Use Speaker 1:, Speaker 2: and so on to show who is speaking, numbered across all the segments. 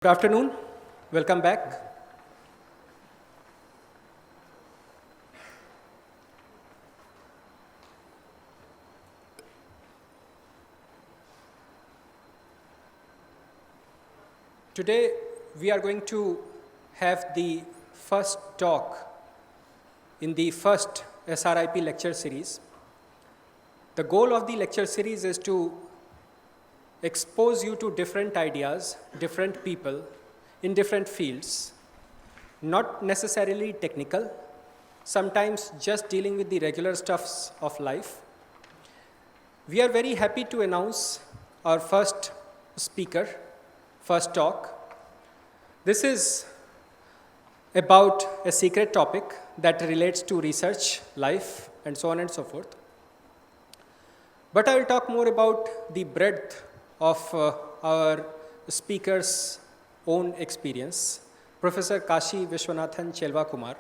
Speaker 1: Good afternoon. Welcome back. Today we are going to have the first talk in the first SRIP lecture series. The goal of the lecture series is to expose you to different ideas, different people in different fields, not necessarily technical, sometimes just dealing with the regular stuffs of life. We are very happy to announce our first speaker, first talk. This is about a secret topic that relates to research, life, and so on and so forth. But I will talk more about the breadth of our speaker's own experience, Professor Kashi Vishwanathan Chelvakumar.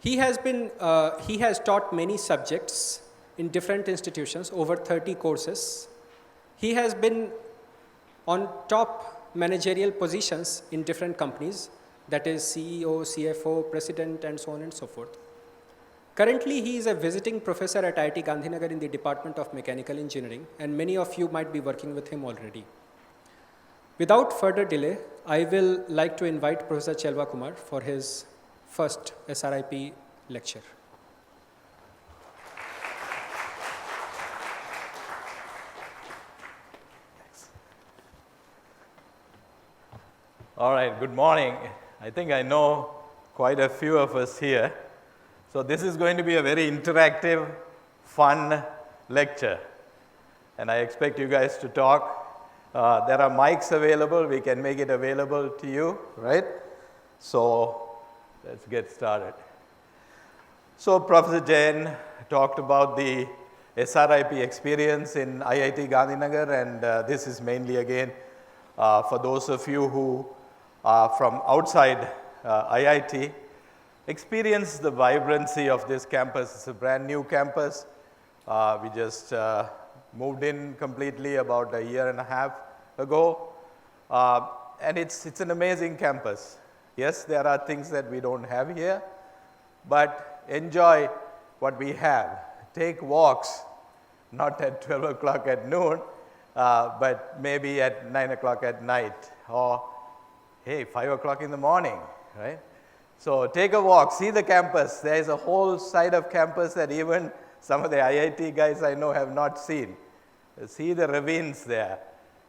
Speaker 1: He has taught many subjects in different institutions, over 30 courses. He has been on top managerial positions in different companies, that is CEO, CFO, president, and so on and so forth. Currently, he is a visiting professor at IIT Gandhinagar in the Department of Mechanical Engineering, and many of you might be working with him already. Without further delay, I will like to invite Professor Chelvakumar for his first SRIP lecture.
Speaker 2: All right, good morning. I think I know quite a few of us here. So this is going to be a very interactive, fun lecture. And I expect you guys to talk. There are mics available. We can make it available to you, right? So let's get started. So Professor Jain talked about the SRIP experience in IIT Gandhinagar, and this is mainly again for those of you who are from outside IIT. Experience the vibrancy of this campus. It's a brand new campus. We just moved in completely about a year and a half ago. And it's an amazing campus. Yes, there are things that we don't have here, but enjoy what we have. Take walks, not at 12 o'clock at noon, but maybe at 9 o'clock at night, or hey, 5 o'clock in the morning, right? So take a walk, see the campus. There is a whole side of campus that even some of the IIT guys I know have not seen. See the ravines there.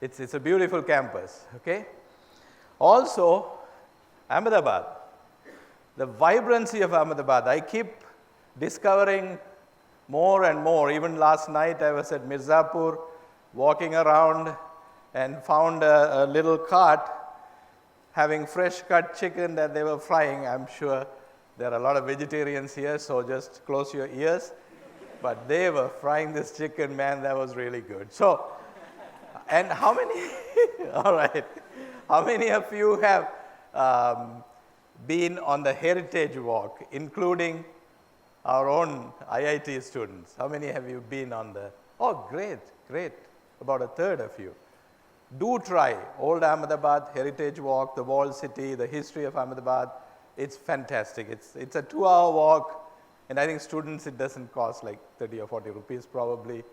Speaker 2: It's a beautiful campus, okay? Also, Ahmedabad, the vibrancy of Ahmedabad. I keep discovering more and more. Even last night I was at Mirzapur walking around and found a little cart having fresh cut chicken that they were frying. I'm sure there are a lot of vegetarians here, so just close your ears. But they were frying this chicken, man, that was really good. So, and how many, all right, how many of you have been on the Heritage Walk, including our own IIT students? How many have you been on the, oh, great, great, about a third of you. Do try Old Ahmedabad, Heritage Walk, the Walled City, the history of Ahmedabad. It's fantastic. It's a 2-hour walk, and I think students, it doesn't cost like 30 or 40 rupees probably.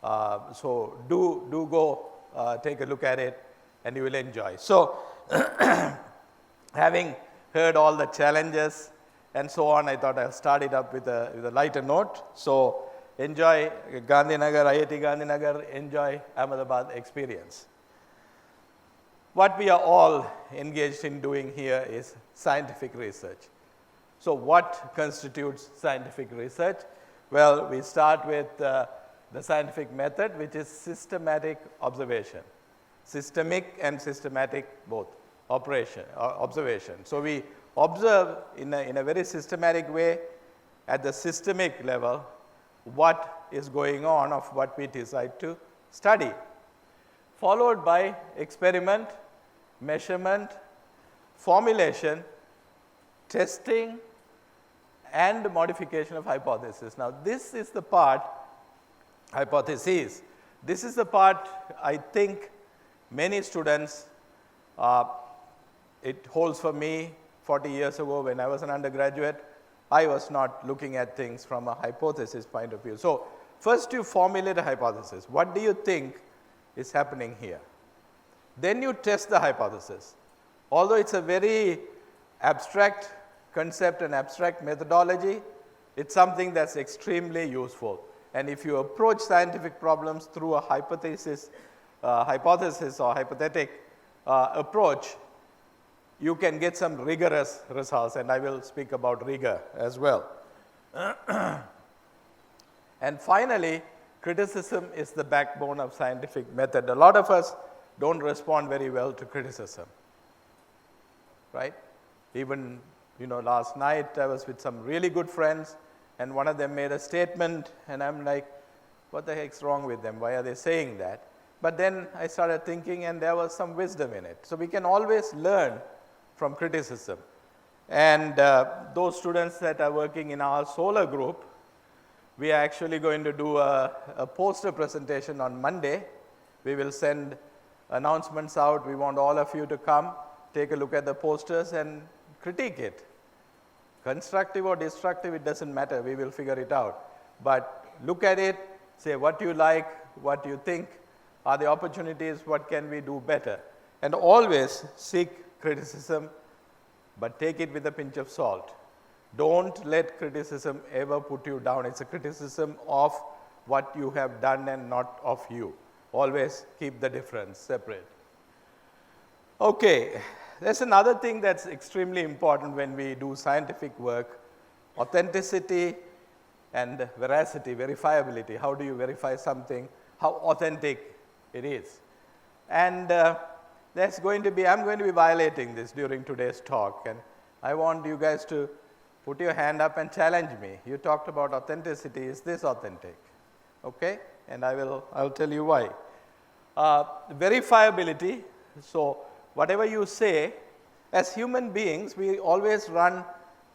Speaker 2: So do go take a look at it, and you will enjoy. So having heard all the challenges and so on, I thought I'll start it up with a lighter note. So enjoy Gandhinagar, IIT Gandhinagar, enjoy Ahmedabad experience. What we are all engaged in doing here is scientific research. So what constitutes scientific research? Well, we start with the scientific method, which is systematic observation. Systemic and systematic both, observation. So we observe in a very systematic way at the systemic level what is going on of what we decide to study, followed by experiment, measurement, formulation, testing, and modification of hypothesis. Now, this is the part, hypotheses, this is the part I think many students It holds for me 40 years ago when I was an undergraduate. I was not looking at things from a hypothesis point of view. So first you formulate a hypothesis. What do you think is happening here? Then you test the hypothesis. Although it's a very abstract concept and abstract methodology, it's something that's extremely useful. And if you approach scientific problems through a hypothesis or hypothetic approach, you can get some rigorous results, and I will speak about rigor as well. And finally, criticism is the backbone of scientific method. A lot of us don't respond very well to criticism, right? Even, last night I was with some really good friends, and one of them made a statement, and I'm like, what the heck's wrong with them? Why are they saying that? But then I started thinking, and there was some wisdom in it. So we can always learn from criticism. And those students that are working in our solar group, we are actually going to do a poster presentation on Monday. We will send announcements out. We want all of you to come, take a look at the posters and critique it. Constructive or destructive, it doesn't matter. We will figure it out. But look at it, say what you like, what you think are the opportunities, what can we do better. And always seek criticism, but take it with a pinch of salt. Don't let criticism ever put you down. It's a criticism of what you have done and not of you. Always keep the difference separate. Okay, there's another thing that's extremely important when we do scientific work: authenticity and veracity, verifiability. How do you verify something? How authentic it is? And I'm going to be violating this during today's talk, and I want you guys to put your hand up and challenge me. You talked about authenticity. Is this authentic? Okay, and I'll tell you why. Verifiability. So whatever you say, as human beings, we always run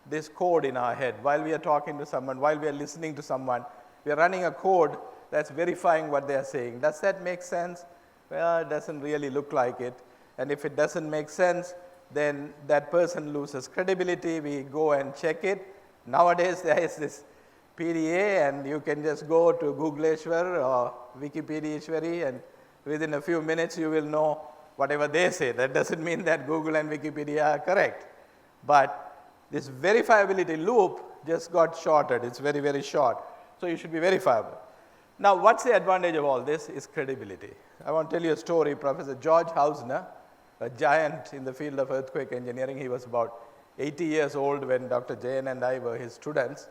Speaker 2: this code in our head while we are talking to someone, while we are listening to someone. We are running a code that's verifying what they are saying. Does that make sense? Well, it doesn't really look like it. And if it doesn't make sense, then that person loses credibility. We go and check it. Nowadays, there is this PDA, and you can just go to Googleshwar or Wikipedia, and within a few minutes, you will know whatever they say. That doesn't mean that Google and Wikipedia are correct. But this verifiability loop just got shorted. It's very, very short. So you should be verifiable. Now, what's the advantage of all this is credibility. I want to tell you a story. Professor George Hausner, a giant in the field of earthquake engineering, he was about 80 years old when Dr. Jain and I were his students.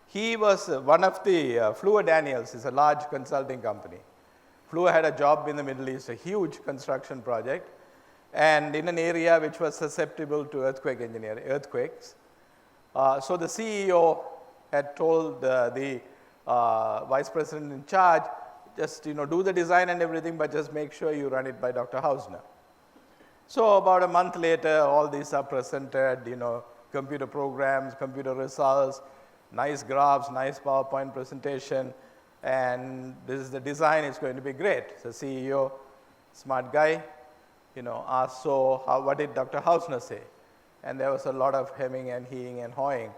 Speaker 2: He was one of the, Fluor Daniels is a large consulting company. Fluor had a job in the Middle East, a huge construction project, and in an area which was susceptible to earthquakes. So the CEO had told the vice president in charge, just do the design and everything, but just make sure you run it by Dr. Hausner. So about a month later, all these are presented, computer programs, computer results, nice graphs, nice PowerPoint presentation, and this is the design. It's going to be great. The CEO, smart guy, asked, so what did Dr. Hausner say? And there was a lot of hemming and heeing and hawing.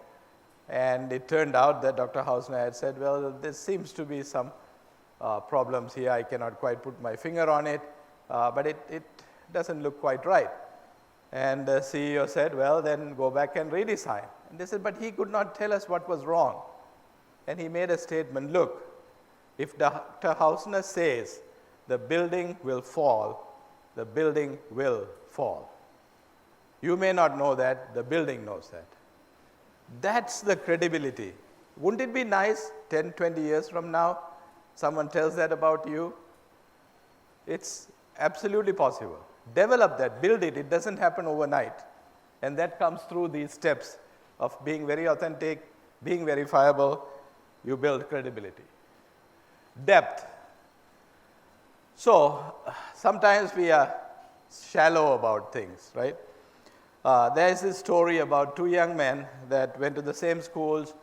Speaker 2: And it turned out that Dr. Hausner had said, well, there seems to be some problems here. I cannot quite put my finger on it, but it doesn't look quite right. And the CEO said, well, then go back and redesign. And they said, but he could not tell us what was wrong. And he made a statement, look, if Dr. Hausner says the building will fall, the building will fall. You may not know that, the building knows that. That's the credibility. Wouldn't it be nice 10, 20 years from now, someone tells that about you? It's absolutely possible. Develop that, build it. It doesn't happen overnight. And that comes through these steps of being very authentic, being verifiable. You build credibility. Depth. So sometimes we are shallow about things, right? There is this story about two young men that went to the same schools,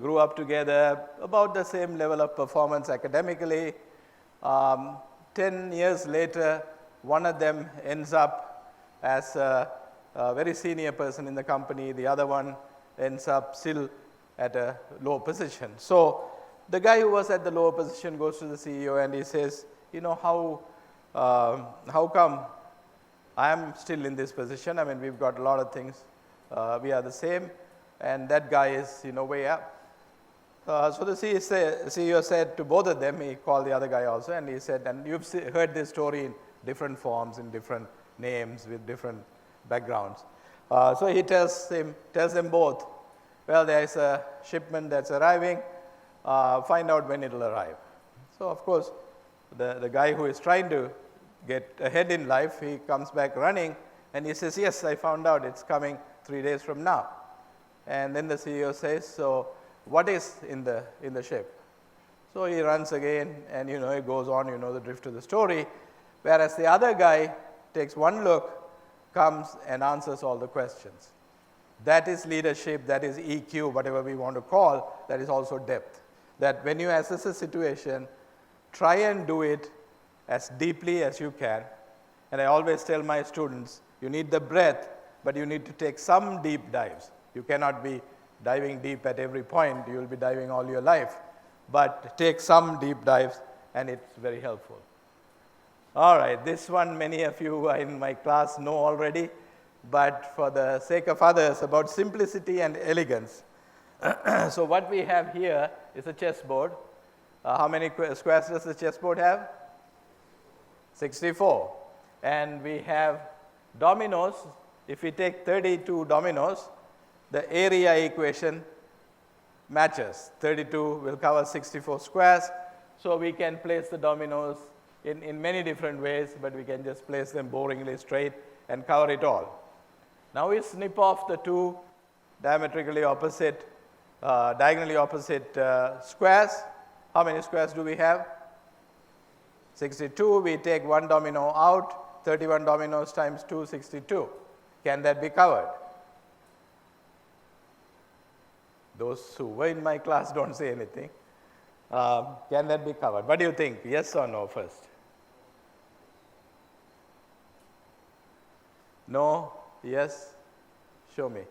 Speaker 2: grew up together, about the same level of performance academically. 10 years later, one of them ends up as a very senior person in the company, the other one ends up still at a low position. So the guy who was at the lower position goes to the CEO and he says, how come I am still in this position? I mean, we've got a lot of things. We are the same, and that guy is, way up. So the CEO said to both of them, he called the other guy also, and he said, and you've heard this story in different forms, in different names, with different backgrounds. So he tells them both, well, there is a shipment that's arriving, find out when it will arrive. So of course, the guy who is trying to get ahead in life, he comes back running, and he says, yes, I found out it's coming 3 days from now. And then the CEO says, so what is in the ship? So he runs again, and it goes on, the drift of the story. Whereas the other guy takes one look, comes and answers all the questions. That is leadership, that is EQ, whatever we want to call, that is also depth. That when you assess a situation, try and do it as deeply as you can. And I always tell my students, you need the breadth, but you need to take some deep dives. You cannot be diving deep at every point. You will be diving all your life. But take some deep dives, and it's very helpful. All right, this one many of you in my class know already, but for the sake of others, about simplicity and elegance. So what we have here is a chessboard. How many squares does the chessboard have? 64. And we have dominoes. If we take 32 dominoes, the area equation matches. 32 will cover 64 squares. So we can place the dominoes in many different ways, but we can just place them boringly straight and cover it all. Now we snip off the two diagonally opposite squares. How many squares do we have? 62. We take one domino out. 31 dominoes times 2, 62. Can that be covered? Those who were in my class don't say anything. Can that be covered? What do you think? Yes or no first? No? Yes? Show me.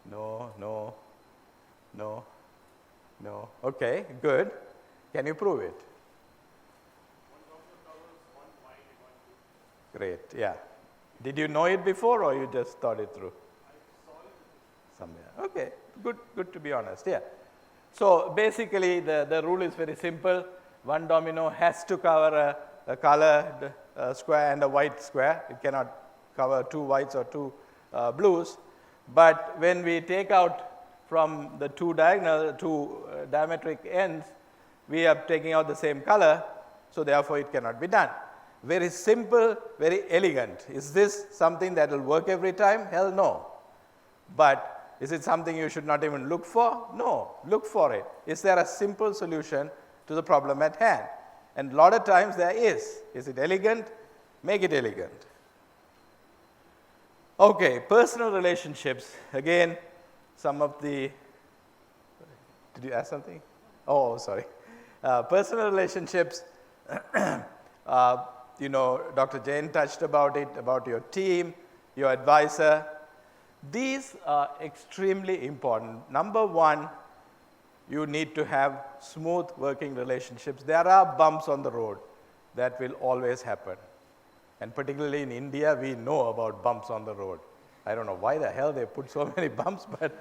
Speaker 2: No, no, no, no. Okay, good. Can you prove it? Great, yeah. Did you know it before, or you just thought it through?
Speaker 3: I saw it
Speaker 2: somewhere. Okay, good to be honest, yeah. So basically the rule is very simple. One domino has to cover a colored square and a white square. It cannot cover two whites or two blues. But when we take out from the two diametric ends, we are taking out the same color, so therefore it cannot be done. Very simple, very elegant. Is this something that will work every time? Hell no. But is it something you should not even look for? No, look for it. Is there a simple solution to the problem at hand? And a lot of times there is. Is it elegant? Make it elegant. Okay, personal relationships. Again, some of the, did you ask something? Oh, sorry. Personal relationships, Dr. Jain touched about it, about your team, your advisor. These are extremely important. Number one, you need to have smooth working relationships. There are bumps on the road that will always happen. And particularly in India, we know about bumps on the road. I don't know why the hell they put so many bumps, but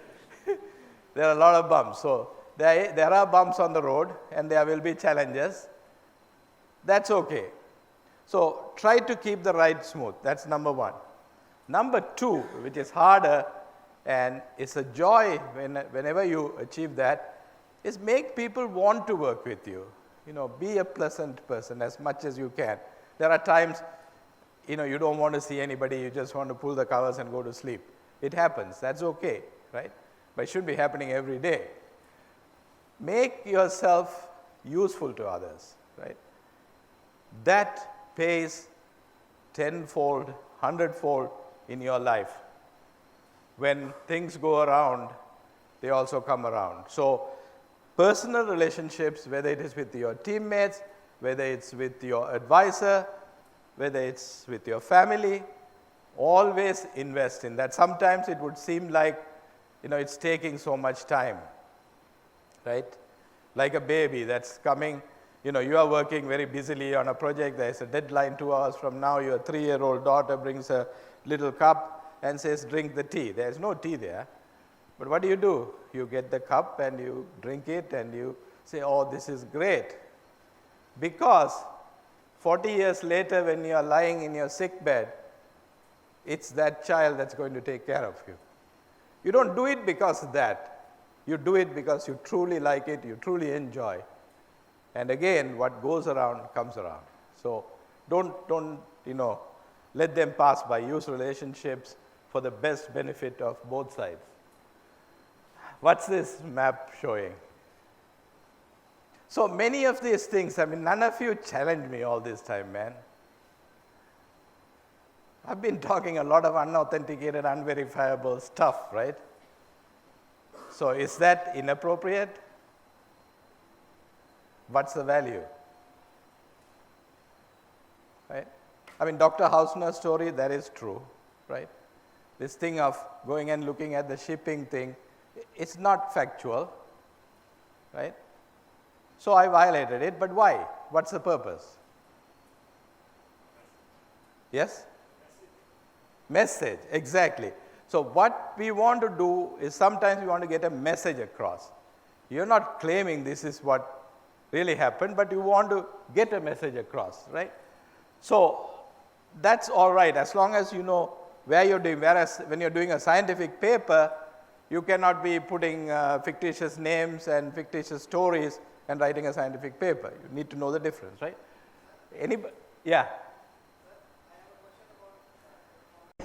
Speaker 2: there are a lot of bumps. So there are bumps on the road, and there will be challenges. That's okay. So try to keep the ride smooth. That's number one. Number two, which is harder, and it's a joy whenever you achieve that, is make people want to work with you. Be a pleasant person as much as you can. There are times, you don't want to see anybody, you just want to pull the covers and go to sleep. It happens, that's okay, right? But it should be happening every day. Make yourself useful to others, right? That pays tenfold, hundredfold in your life. When things go around, they also come around. So personal relationships, whether it is with your teammates, whether it's with your advisor, whether it's with your family, always invest in that. Sometimes it would seem like, it's taking so much time, right? Like a baby that's coming, you are working very busily on a project, there's a deadline 2 hours from now, your 3-year-old daughter brings a little cup and says, drink the tea. There's no tea there. But what do? You get the cup and you drink it and you say, oh, this is great. Because 40 years later, when you are lying in your sick bed, it's that child that's going to take care of you. You don't do it because of that. You do it because you truly like it, you truly enjoy. And again, what goes around comes around. So don't let them pass by. Use relationships for the best benefit of both sides. What's this map showing? So many of these things, none of you challenged me all this time, man. I've been talking a lot of unauthenticated, unverifiable stuff, right? So is that inappropriate? What's the value? Right? Dr. Hausner's story, that is true, right? This thing of going and looking at the shipping thing, it's not factual, right? So I violated it, but why? What's the purpose? Yes? Message, exactly. So what we want to do is sometimes we want to get a message across. You're not claiming this is what really happened, but you want to get a message across, right? So that's all right, as long as you know where you're doing. Whereas when you're doing a scientific paper, you cannot be putting fictitious names and fictitious stories and writing a scientific paper. You need to know the difference, right? Anybody? Yeah.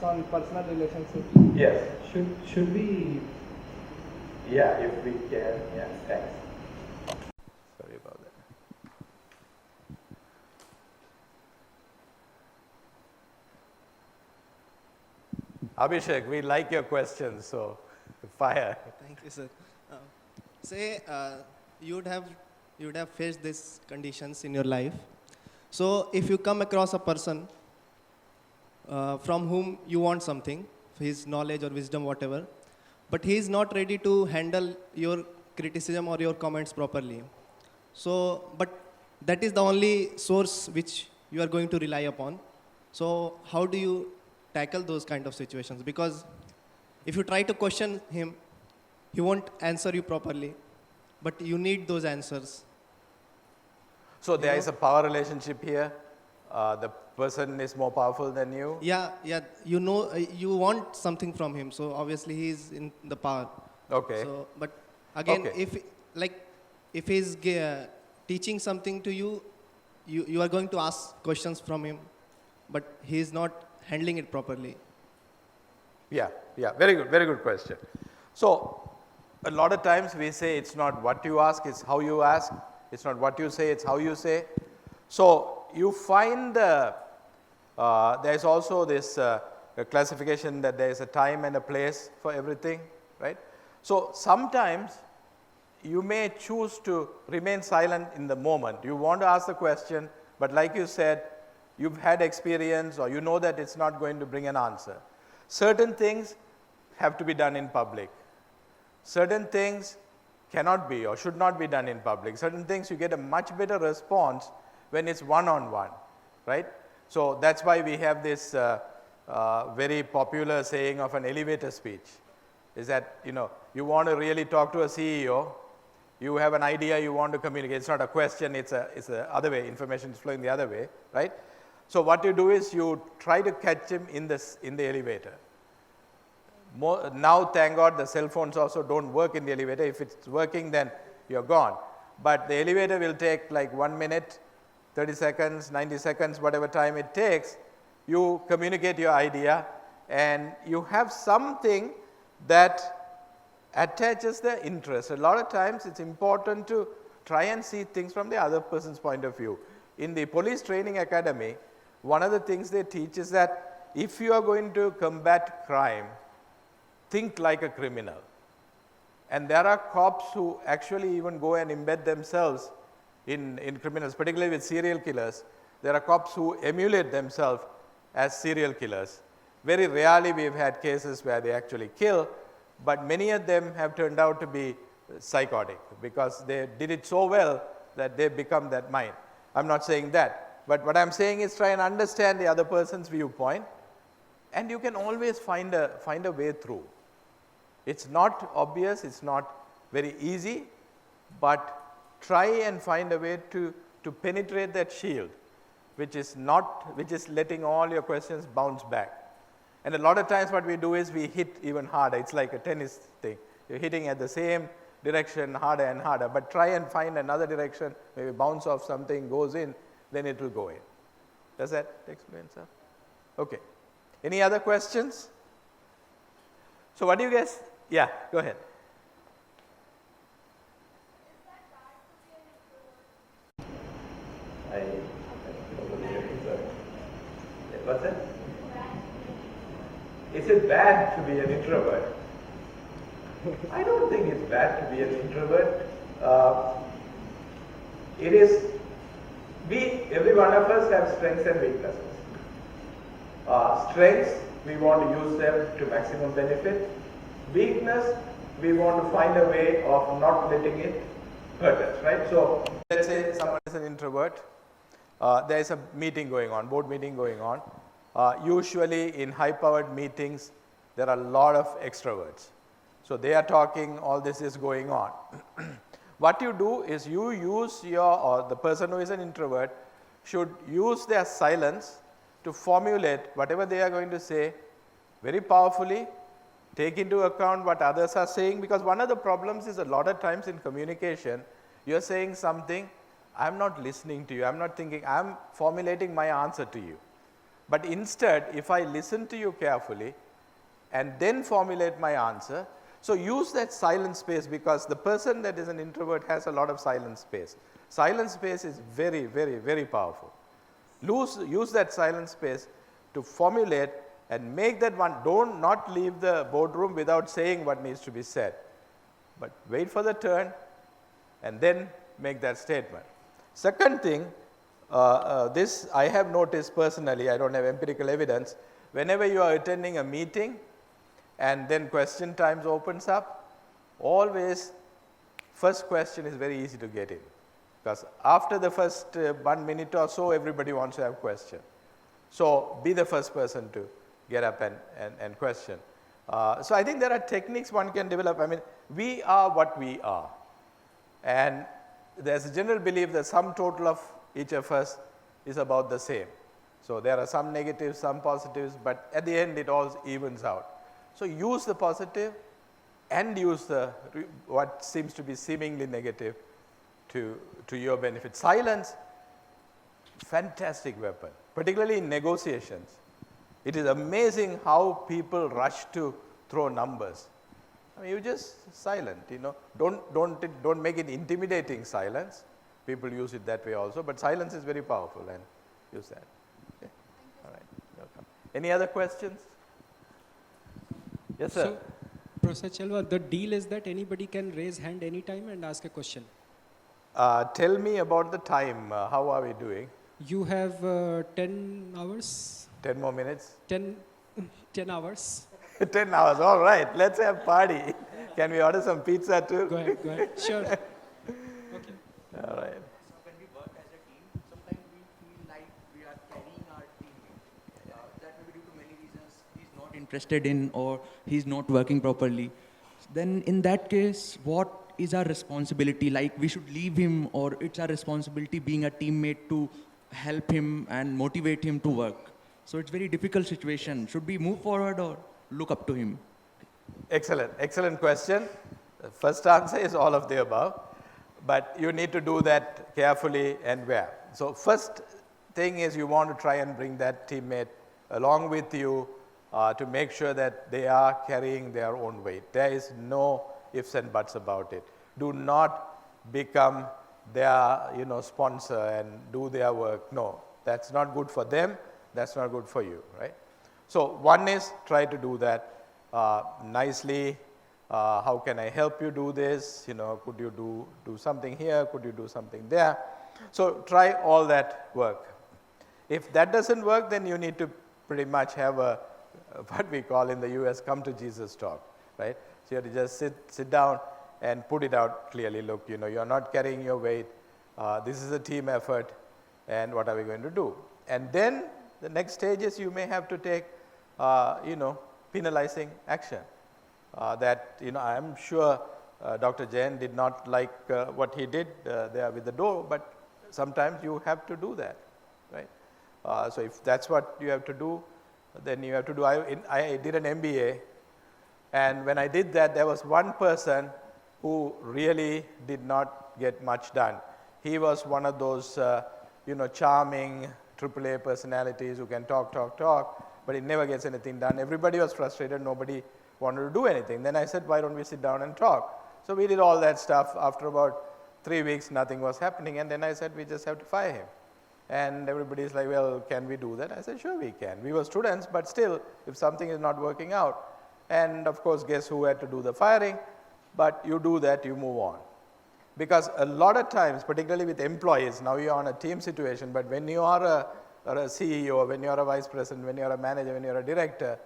Speaker 3: On personal relationship.
Speaker 2: Yes.
Speaker 3: Should we?
Speaker 2: Yeah, if we can. Yeah, thanks. Sorry about that. Abhishek, we like your questions, so fire.
Speaker 4: Thank you, sir. Say you would have faced these conditions in your life. So if you come across a person from whom you want something, his knowledge or wisdom, whatever, but he is not ready to handle your criticism or your comments properly. So, but that is the only source which you are going to rely upon. So how do you tackle those kind of situations? Because if you try to question him, he won't answer you properly, but you need those answers.
Speaker 2: So there is a power relationship here. The person is more powerful than you.
Speaker 4: Yeah. You want something from him, so obviously he is in the power.
Speaker 2: Okay.
Speaker 4: So, but again,
Speaker 2: Okay.
Speaker 4: if he's teaching something to you, you are going to ask questions from him, but he is not handling it properly.
Speaker 2: Yeah, very good question. So a lot of times we say it's not what you ask, it's how you ask. It's not what you say, it's how you say. So you find there is also this classification that there is a time and a place for everything, right? So sometimes you may choose to remain silent in the moment. You want to ask the question, but like you said, you've had experience or you know that it's not going to bring an answer. Certain things have to be done in public. Certain things cannot be or should not be done in public. Certain things you get a much better response when it's one-on-one, right? So that's why we have this very popular saying of an elevator speech, is that, you want to really talk to a CEO, you have an idea you want to communicate. It's not a question, it's the other way, information is flowing the other way, right? So what you do is you try to catch him in the elevator. Now, thank God, the cell phones also don't work in the elevator. If it's working, then you're gone. But the elevator will take like 1 minute, 30 seconds, 90 seconds, whatever time it takes. You communicate your idea and you have something that attaches their interest. A lot of times it's important to try and see things from the other person's point of view. In the police training academy, one of the things they teach is that if you are going to combat crime, think like a criminal. And there are cops who actually even go and embed themselves in criminals, particularly with serial killers. there are cops who emulate themselves as serial killers. Very rarely we've had cases where they actually kill, but many of them have turned out to be psychotic because they did it so well that they become that mind. I'm not saying that, but what I'm saying is try and understand the other person's viewpoint, and you can always find a way through. It's not obvious, it's not very easy, but try and find a way to penetrate that shield, which is letting all your questions bounce back. And a lot of times what we do is we hit even harder. It's like a tennis thing. You're hitting at the same direction harder and harder, but try and find another direction, maybe bounce off something, goes in, then it will go in. Does that explain, sir? Okay. Any other questions? So what do you guys, yeah, go ahead. What's that? Is it bad to be an introvert? I don't think it's bad to be an introvert. It is, every one of us have strengths and weaknesses. Strengths, we want to use them to maximum benefit. Weakness, we want to find a way of not letting it hurt us, right? So, let's say someone is an introvert. There is a meeting going on, board meeting going on. Usually in high-powered meetings, there are a lot of extroverts. So they are talking, all this is going on. What you do is you use the person who is an introvert should use their silence to formulate whatever they are going to say very powerfully, take into account what others are saying, because one of the problems is a lot of times in communication, you are saying something, I'm not listening to you, I'm not thinking, I'm formulating my answer to you. But instead, if I listen to you carefully and then formulate my answer, so use that silent space, because the person that is an introvert has a lot of silent space. Silent space is very, very, very powerful. Use that silent space to formulate and make that one. Don't not leave the boardroom without saying what needs to be said, but wait for the turn and then make that statement. Second thing, this I have noticed personally, I don't have empirical evidence, whenever you are attending a meeting and then question times opens up, always first question is very easy to get in, because after the first 1 minute or so, everybody wants to have question. So be the first person to get up and question. So I think there are techniques one can develop. I mean, we are what we are, and there's a general belief that sum total of each of us is about the same. So there are some negatives, some positives, but at the end it all evens out. So use the positive and use the what seems to be seemingly negative to your benefit. Silence, fantastic weapon, particularly in negotiations. It is amazing how people rush to throw numbers. I mean, you just silent, you know. Don't make it intimidating silence. People use it that way also, but silence is very powerful, and use that. Okay. All right, welcome. Any other questions? Yes, sir.
Speaker 1: So, Professor Chelva, the deal is that anybody can raise hand anytime and ask a question.
Speaker 2: Tell me about the time. How are we doing?
Speaker 1: You have 10 hours?
Speaker 2: 10 more minutes?
Speaker 1: 10 hours.
Speaker 2: 10 hours, all right. Let's have party. Can we order some pizza too?
Speaker 1: Go ahead. Sure. Okay.
Speaker 2: All right.
Speaker 5: So when we work as a team, sometimes we feel like we are carrying our teammate. That may be due to many reasons. He's not interested in, or he's not working properly. Then in that case, what is our responsibility? Like, we should leave him, or it's our responsibility being a teammate to help him and motivate him to work. So it's a very difficult situation. Should we move forward or look up to him?
Speaker 2: Excellent question. The first answer is all of the above, but you need to do that carefully and where. So first thing is you want to try and bring that teammate along with you to make sure that they are carrying their own weight. There is no ifs and buts about it. Do not become their sponsor and do their work. No, that's not good for them. That's not good for you, right? So one is try to do that nicely. How can I help you do this? Could you do something here? Could you do something there? So try all that work. If that doesn't work, then you need to pretty much have a what we call in the US, come to Jesus talk, right? So you have to just sit down and put it out clearly. Look, you're not carrying your weight. This is a team effort, and what are we going to do? And then the next stage is you may have to take, penalizing action. I'm sure Dr. Jain did not like what he did there with the door, but sometimes you have to do that, right? So if that's what you have to do, then you have to do. I did an MBA, and when I did that, there was one person who really did not get much done. He was one of those, charming AAA personalities who can talk, but he never gets anything done. Everybody was frustrated. Nobody wanted to do anything. Then I said, why don't we sit down and talk? So we did all that stuff. After about 3 weeks, nothing was happening. And then I said, we just have to fire him. And everybody's like, well, can we do that? I said, sure we can. We were students, but still, if something is not working out, and of course, guess who had to do the firing? But you do that, you move on. Because a lot of times, particularly with employees, now you're on a team situation, but when you are a CEO, when you're a vice president, when you're a manager, when you're a director,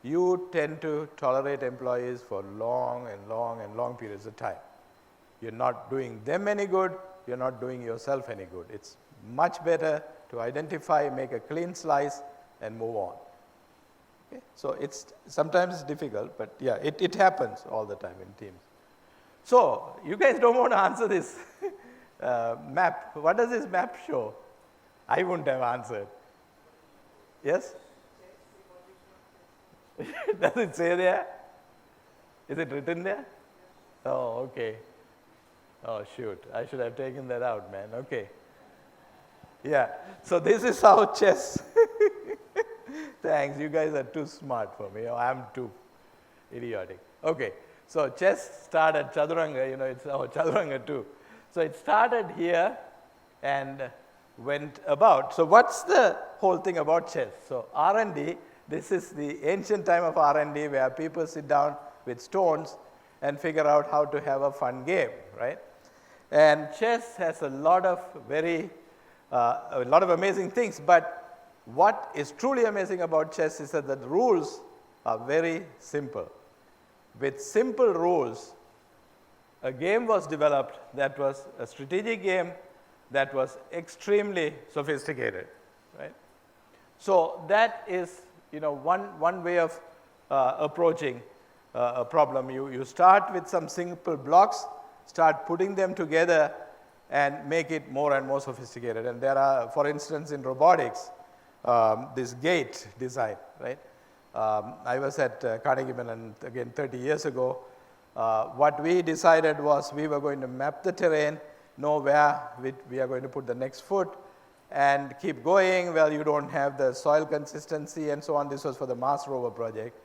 Speaker 2: you tend to tolerate employees for long and long periods of time. You're not doing them any good, you're not doing yourself any good. It's much better to identify, make a clean slice, and move on. Okay? So sometimes difficult, but yeah, it happens all the time in teams. So you guys don't want to answer this map. What does this map show? I wouldn't have answered. Yes? Does it say there? Is it written there? Oh, okay. Oh, shoot. I should have taken that out, man. Okay. Yeah. So this is how chess. Thanks. You guys are too smart for me. I'm too idiotic. Okay. So chess started, Chaduranga, it's Chaduranga too. So it started here and went about. So what's the whole thing about chess? So R&D, this is the ancient time of R&D where people sit down with stones and figure out how to have a fun game, right? And chess has a lot of amazing things, but what is truly amazing about chess is that the rules are very simple. With simple rules, a game was developed that was a strategic game that was extremely sophisticated, right? So that is, one way of approaching a problem. You start with some simple blocks, start putting them together, and make it more and more sophisticated. And there are, for instance, in robotics, this gate design, right? I was at Carnegie Mellon again 30 years ago. What we decided was we were going to map the terrain, know where we are going to put the next foot, and keep going. Well, you don't have the soil consistency and so on. This was for the Mars rover project.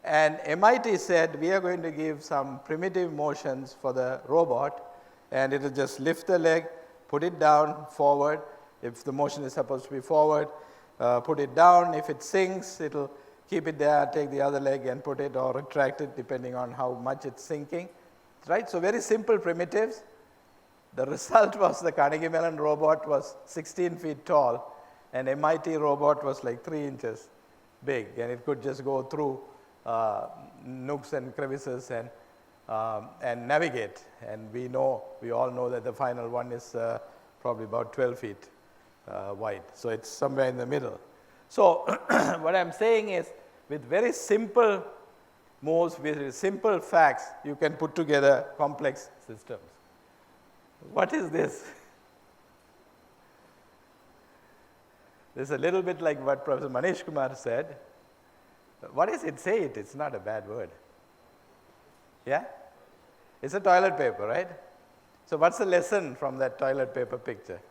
Speaker 2: And MIT said we are going to give some primitive motions for the robot, and it will just lift the leg, put it down, forward. If the motion is supposed to be forward, put it down. If it sinks, it will keep it there, take the other leg and put it or retract it depending on how much it's sinking, right? So very simple primitives. The result was the Carnegie Mellon robot was 16 feet tall, and MIT robot was like 3 inches big, and it could just go through nooks and crevices and navigate. And we all know that the final one is probably about 12 feet wide. So it's somewhere in the middle. So what I'm saying is, with very simple moves, with simple facts, you can put together complex systems. What is this? This is a little bit like what Professor Manish Kumar said. What does it say? It's not a bad word. Yeah? It's a toilet paper, right? So what's the lesson from that toilet paper picture?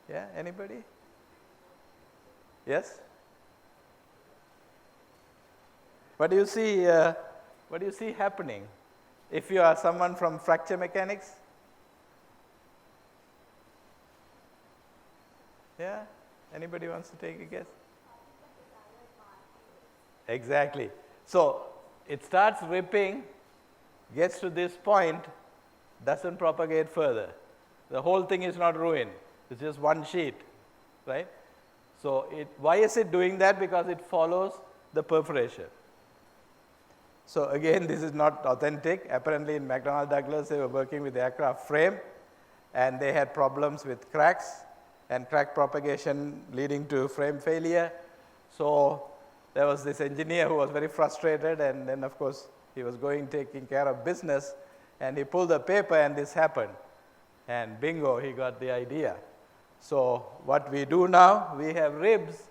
Speaker 2: Yeah, anybody? Yes? What do you see? What do you see happening? If you are someone from fracture mechanics? Yeah? Anybody wants to take a guess? Exactly. So it starts ripping, gets to this point, doesn't propagate further. The whole thing is not ruined. It's just one sheet, right? So why is it doing that? Because it follows the perforation. So again, this is not authentic. Apparently in McDonnell Douglas, they were working with the aircraft frame, and they had problems with cracks and crack propagation leading to frame failure. So there was this engineer who was very frustrated, and then of course he was taking care of business, and he pulled the paper and this happened. And bingo, he got the idea. So what we do now, we have ribs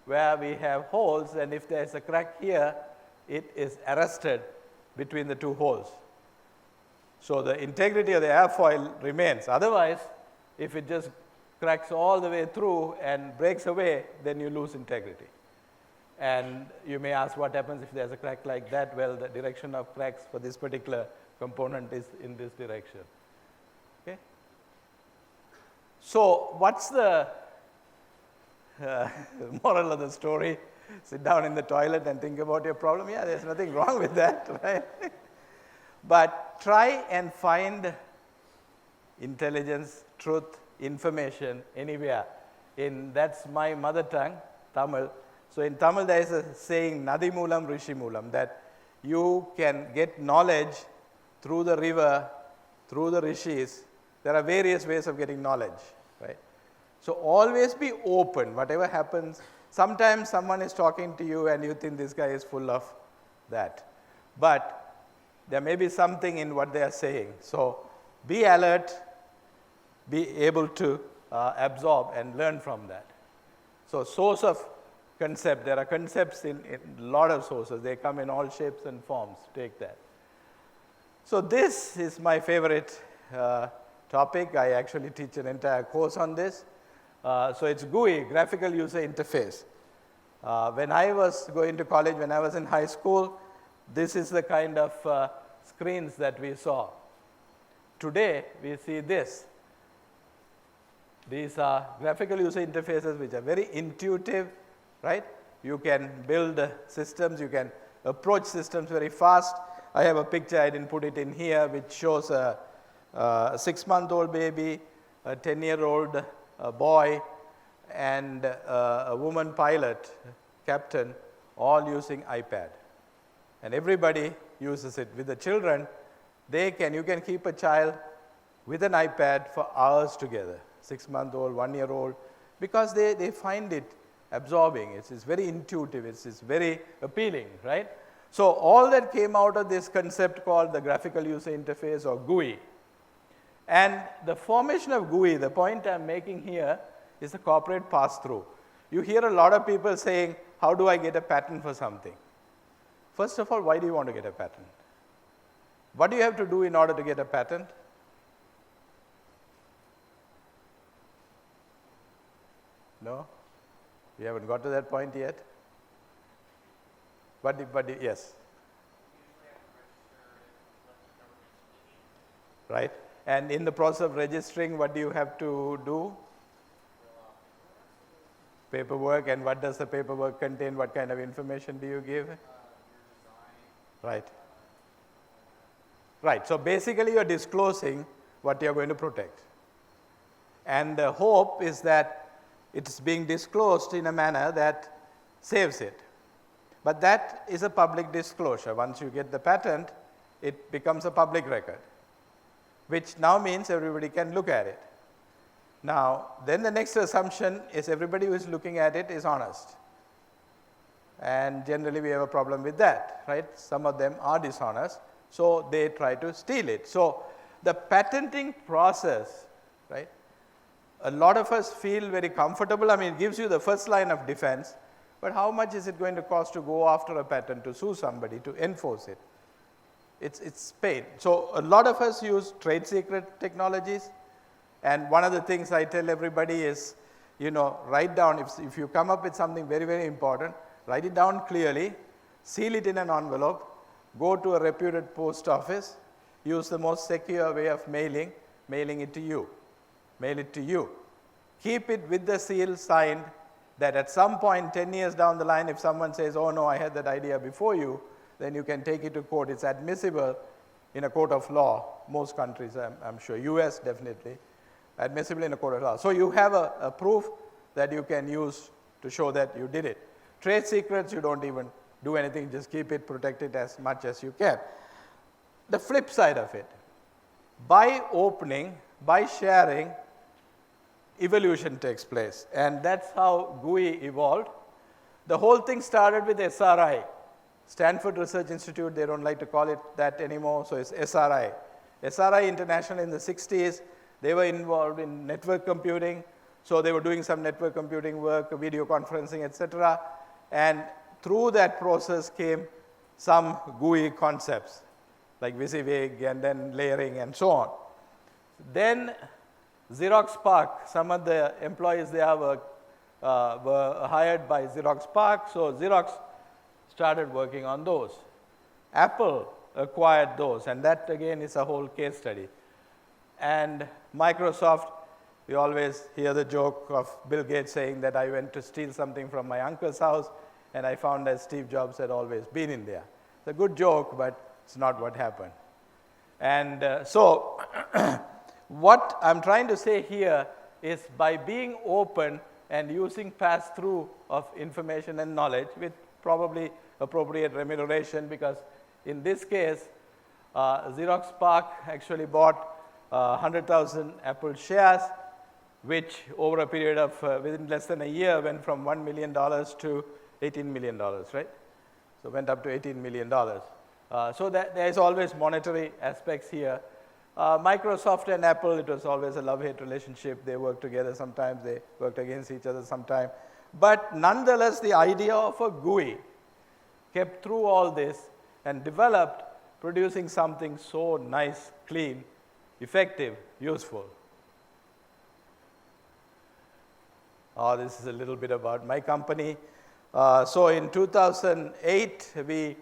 Speaker 2: where we have holes, and if there's a crack here, it is arrested between the two holes. So the integrity of the airfoil remains. Otherwise, if it just cracks all the way through and breaks away, then you lose integrity. And you may ask what happens if there's a crack like that. Well, the direction of cracks for this particular component is in this direction. Okay? So what's the moral of the story? Sit down in the toilet and think about your problem. Yeah, there's nothing wrong with that, right? But try and find intelligence, truth, information anywhere. That's my mother tongue, Tamil. So in Tamil, there is a saying, Nadi Moolam, Rishi Moolam, that you can get knowledge through the river, through the rishis. There are various ways of getting knowledge, right? So always be open, whatever happens. Sometimes someone is talking to you and you think this guy is full of that. But there may be something in what they are saying. So be alert, be able to absorb and learn from that. So source of concept, there are concepts in a lot of sources. They come in all shapes and forms. Take that. So this is my favorite topic. I actually teach an entire course on this. So it's GUI, Graphical User Interface. When I was going to college, when I was in high school, this is the kind of screens that we saw. Today, we see this. These are graphical user interfaces which are very intuitive, right? You can build systems, you can approach systems very fast. I have a picture, I didn't put it in here, which shows a 6-month-old baby, a 10-year-old boy, and a woman pilot, captain, all using iPad. And everybody uses it. With the children, you can keep a child with an iPad for hours together, 6-month-old, 1-year-old, because they find it absorbing. It's very intuitive. It's very appealing, right? So all that came out of this concept called the graphical user interface, or GUI. And the formation of GUI, the point I'm making here, is the corporate pass-through. You hear a lot of people saying, how do I get a patent for something? First of all, why do you want to get a patent? What do you have to do in order to get a patent? No? We haven't got to that point yet? But yes. Right? And in the process of registering, what do you have to do? Paperwork. And what does the paperwork contain? What kind of information do you give? Right. Right. So basically, you're disclosing what you're going to protect. And the hope is that it's being disclosed in a manner that saves it. But that is a public disclosure. Once you get the patent, it becomes a public record, which now means everybody can look at it. Now, then the next assumption is everybody who is looking at it is honest. And generally we have a problem with that, right? Some of them are dishonest, so they try to steal it. So the patenting process, right? A lot of us feel very comfortable. I mean, it gives you the first line of defense, but how much is it going to cost to go after a patent, to sue somebody, to enforce it? It's pain. So a lot of us use trade secret technologies, and one of the things I tell everybody is, write down, if you come up with something very, very important, write it down clearly, seal it in an envelope, go to a reputed post office, use the most secure way of mailing it to you. Mail it to you. Keep it with the seal signed, that at some point 10 years down the line, if someone says, oh no, I had that idea before you, then you can take it to court. It's admissible in a court of law, most countries, I'm sure, US definitely, admissible in a court of law. So you have a proof that you can use to show that you did it. Trade secrets, you don't even do anything, just keep it, protect it as much as you can. The flip side of it, by opening, by sharing, evolution takes place. And that's how GUI evolved. The whole thing started with SRI, Stanford Research Institute. They don't like to call it that anymore, so it's SRI. SRI International in the 60s, they were involved in network computing. So they were doing some network computing work, video conferencing, etc. And through that process came some GUI concepts, like WYSIWYG and then layering and so on. Then Xerox PARC, some of the employees there were hired by Xerox PARC, so Xerox started working on those. Apple acquired those, and that again is a whole case study. And Microsoft, we always hear the joke of Bill Gates saying that I went to steal something from my uncle's house, and I found that Steve Jobs had always been in there. It's a good joke, but it's not what happened. And so what I'm trying to say here is by being open and using pass-through of information and knowledge with probably appropriate remuneration, because in this case, Xerox PARC actually bought 100,000 Apple shares, which over a period of within less than a year went from $1 million to $18 million, right? So went up to $18 million. So that there is always monetary aspects here. Microsoft and Apple, it was always a love-hate relationship. They worked together sometimes, they worked against each other sometimes. But nonetheless, the idea of a GUI kept through all this and developed, producing something so nice, clean, effective, useful. This is a little bit about my company. So in 2008, we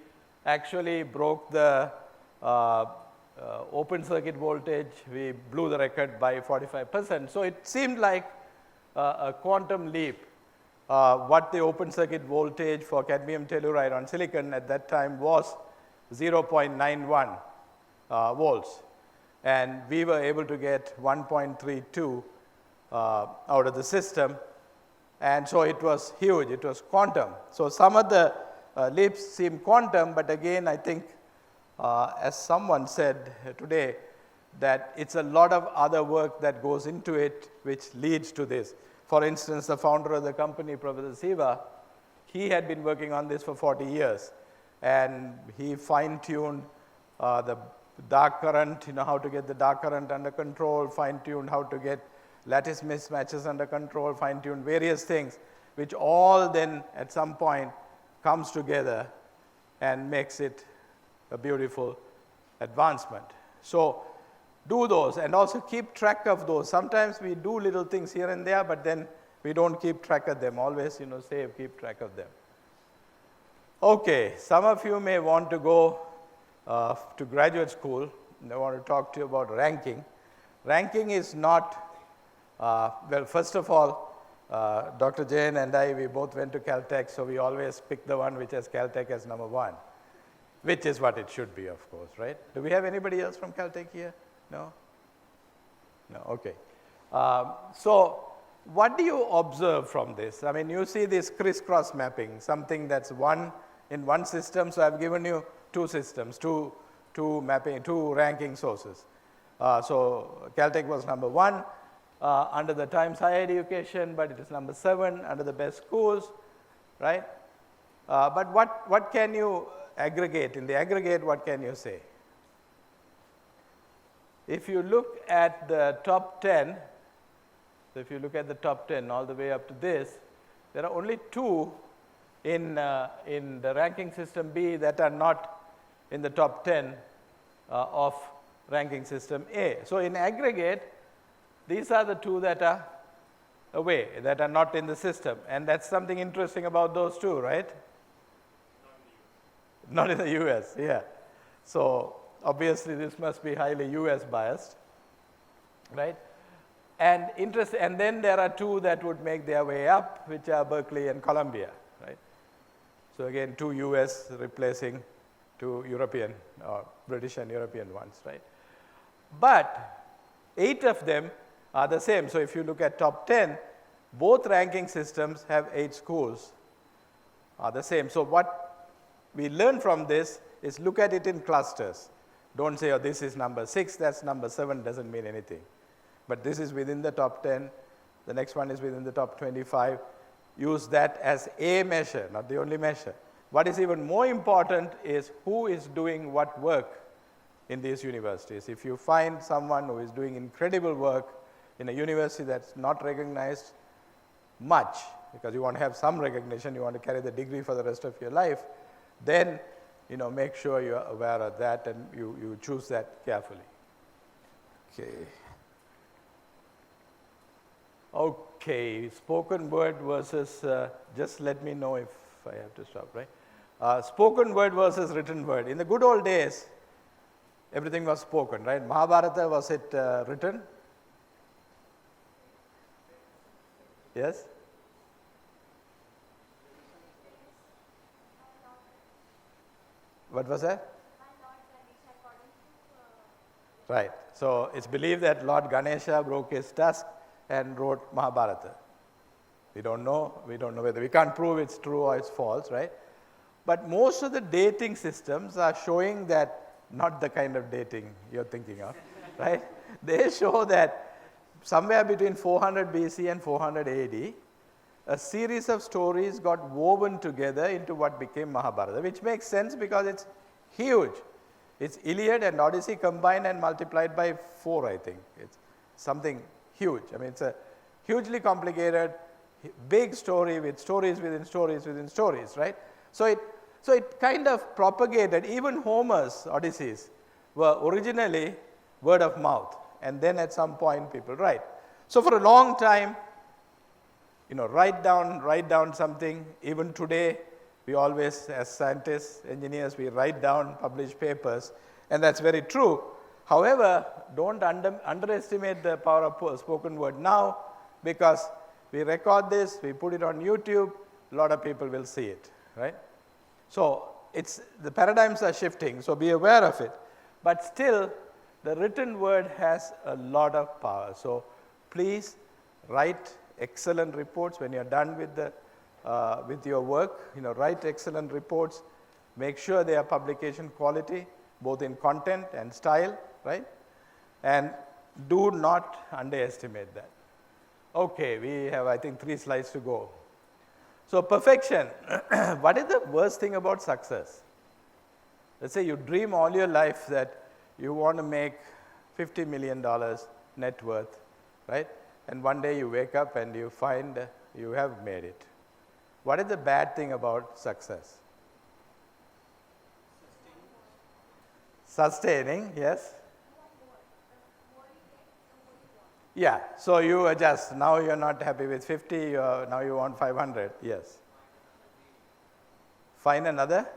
Speaker 2: actually broke the open circuit voltage. We blew the record by 45%. So it seemed like a quantum leap. What the open circuit voltage for cadmium telluride on silicon at that time was 0.91 volts. And we were able to get 1.32 out of the system. And so it was huge, it was quantum. So some of the leaps seem quantum, but again, I think, as someone said today, that it's a lot of other work that goes into it which leads to this. For instance, the founder of the company, Professor Siva, he had been working on this for 40 years, and he fine-tuned the dark current, how to get the dark current under control, fine-tuned how to get lattice mismatches under control, fine-tuned various things, which all then at some point comes together and makes it a beautiful advancement. So do those and also keep track of those. Sometimes we do little things here and there, but then we don't keep track of them. Always, save, keep track of them. Okay, some of you may want to go to graduate school. I want to talk to you about ranking. Ranking is not well, first of all, Dr. Jain and I, we both went to Caltech, so we always pick the one which has Caltech as number one, which is what it should be, of course, right? Do we have anybody else from Caltech here? No? No, okay. So what do you observe from this? I mean, you see this crisscross mapping, something that's one in one system. So I've given you two systems, two ranking sources. So Caltech was number one. Under the Times Higher Education, but it is number 7 under the best schools, right? But what can you aggregate? In the aggregate, what can you say? If you look at the top 10, so if you look at the top 10 all the way up to this, there are only 2 in the ranking system B that are not in the top 10 of ranking system A. So in aggregate, these are the 2 that are away, that are not in the system. And that's something interesting about those 2, right? Not in the US, yeah. So obviously this must be highly US biased, right? And then there are 2 that would make their way up, which are Berkeley and Columbia, right? So again, 2 US replacing to European, British and European ones, right? But 8 of them are the same. So if you look at top 10, both ranking systems have 8 schools are the same. So what we learn from this is look at it in clusters. Don't say, oh, this is number 6, that's number 7, doesn't mean anything. But this is within the top 10. The next one is within the top 25. Use that as a measure, not the only measure. What is even more important is who is doing what work in these universities. If you find someone who is doing incredible work in a university that's not recognized much, because you want to have some recognition, you want to carry the degree for the rest of your life, then make sure you're aware of that and you choose that carefully. Okay, spoken word versus, just let me know if I have to stop, right? Spoken word versus written word. In the good old days, everything was spoken, right? Mahabharata, was it written? Yes? What was that? Right. So it's believed that Lord Ganesha broke his tusk and wrote Mahabharata. We don't know whether, we can't prove it's true or it's false, right? But most of the dating systems are showing that not the kind of dating you're thinking of, right? They show that somewhere between 400 BC and 400 AD, a series of stories got woven together into what became Mahabharata, which makes sense because it's huge. It's Iliad and Odyssey combined and multiplied by 4, I think. It's something huge. I mean, it's a hugely complicated, big story with stories within stories within stories, right? So it kind of propagated. Even Homer's Odysseys were originally word of mouth, and then at some point people write. So for a long time, write down something. Even today, we always, as scientists, engineers, we write down, publish papers, and that's very true. However, don't underestimate the power of spoken word now, because we record this, we put it on YouTube, a lot of people will see it, right? So the paradigms are shifting, so be aware of it. But still, the written word has a lot of power. So please write excellent reports when you're done with your work. Write excellent reports. Make sure they are publication quality, both in content and style, right? And do not underestimate that. Okay, we have, I think, 3 slides to go. So perfection. What is the worst thing about success? Let's say you dream all your life that you want to make $50 million net worth, right? And one day you wake up and you find you have made it. What is the bad thing about success? Sustaining, yes. Yeah, so you adjust. Now you're not happy with 50, now you want 500, yes. Find another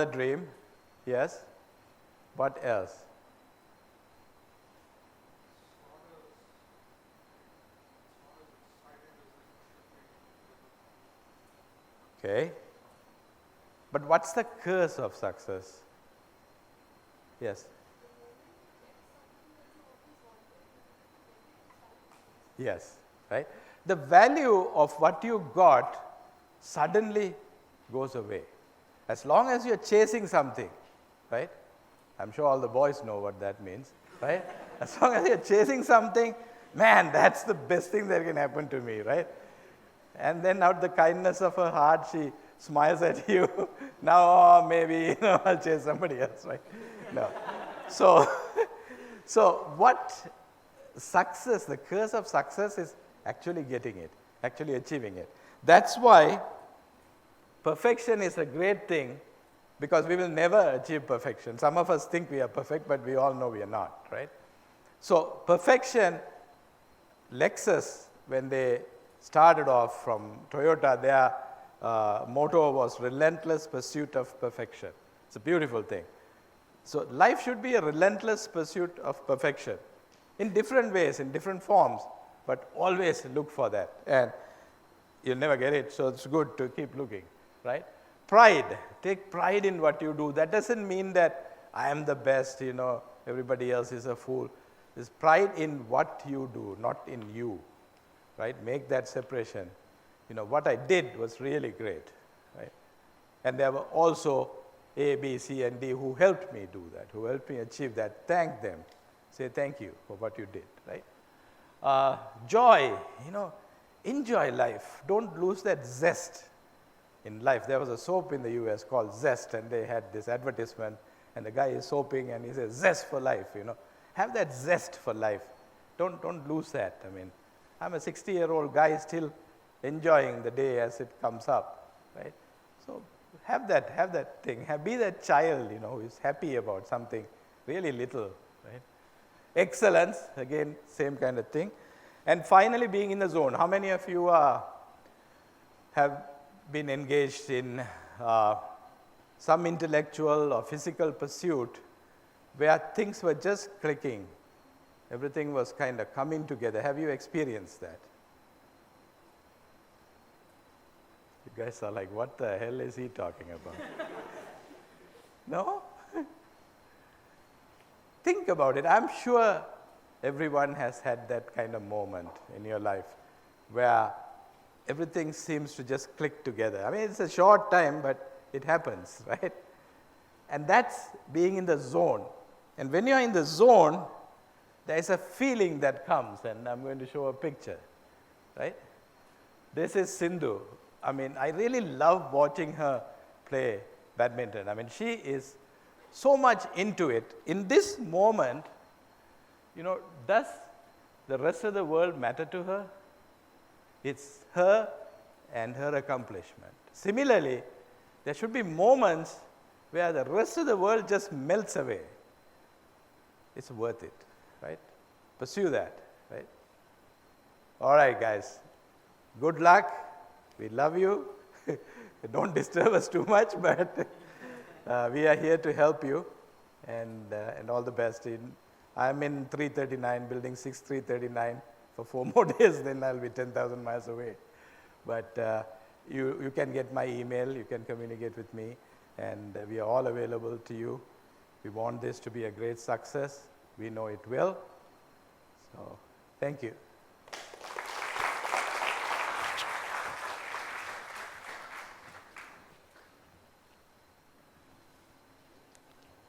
Speaker 2: dream, yes. What else? Okay. But what's the curse of success? Yes. Yes, right? The value of what you got suddenly goes away. As long as you're chasing something, right? I'm sure all the boys know what that means, right? As long as you're chasing something, man, that's the best thing that can happen to me, right? And then out of the kindness of her heart, she smiles at you. Now, maybe, I'll chase somebody else, right? No. So what success, the curse of success is actually getting it, actually achieving it. That's why perfection is a great thing, because we will never achieve perfection. Some of us think we are perfect, but we all know we are not, right? So perfection, Lexus, when they started off from Toyota, their motto was relentless pursuit of perfection. It's a beautiful thing. So life should be a relentless pursuit of perfection in different ways, in different forms, but always look for that. And you'll never get it, so it's good to keep looking, right? pride. Take pride in what you do. That doesn't mean that I am the best, everybody else is a fool. There's pride in what you do, not in you, right? Make that separation. What I did was really great, right? And there were also A, B, C, and D who helped me do that, who helped me achieve that. Thank them. Say thank you for what you did, right? Joy, enjoy life. Don't lose that zest in life. There was a soap in the US called Zest, and they had this advertisement, and the guy is soaping, and he says, zest for life, Have that zest for life. Don't lose that. I'm a 60-year-old guy still enjoying the day as it comes up, right? So have that thing. Be that child, who is happy about something really little, right? Excellence, again, same kind of thing. And finally, being in the zone. How many of you have been engaged in some intellectual or physical pursuit where things were just clicking? Everything was kind of coming together. Have you experienced that? You guys are like, what the hell is he talking about? No? Think about it. I'm sure everyone has had that kind of moment in your life where everything seems to just click together. It's a short time, but it happens, right? And that's being in the zone. And when you're in the zone, there is a feeling that comes, and I'm going to show a picture, right? This is Sindhu. I really love watching her play badminton. She is so much into it. In this moment, does the rest of the world matter to her? It's her and her accomplishment. Similarly, there should be moments where the rest of the world just melts away. It's worth it, right? Pursue that, right? All right, guys. Good luck. We love you. Don't disturb us too much, but we are here to help you, and all the best. I'm in 339, building 6339 for 4 more days, then I'll be 10,000 miles away. But you can get my email, you can communicate with me, and we are all available to you. We want this to be a great success. We know it will. So, thank you.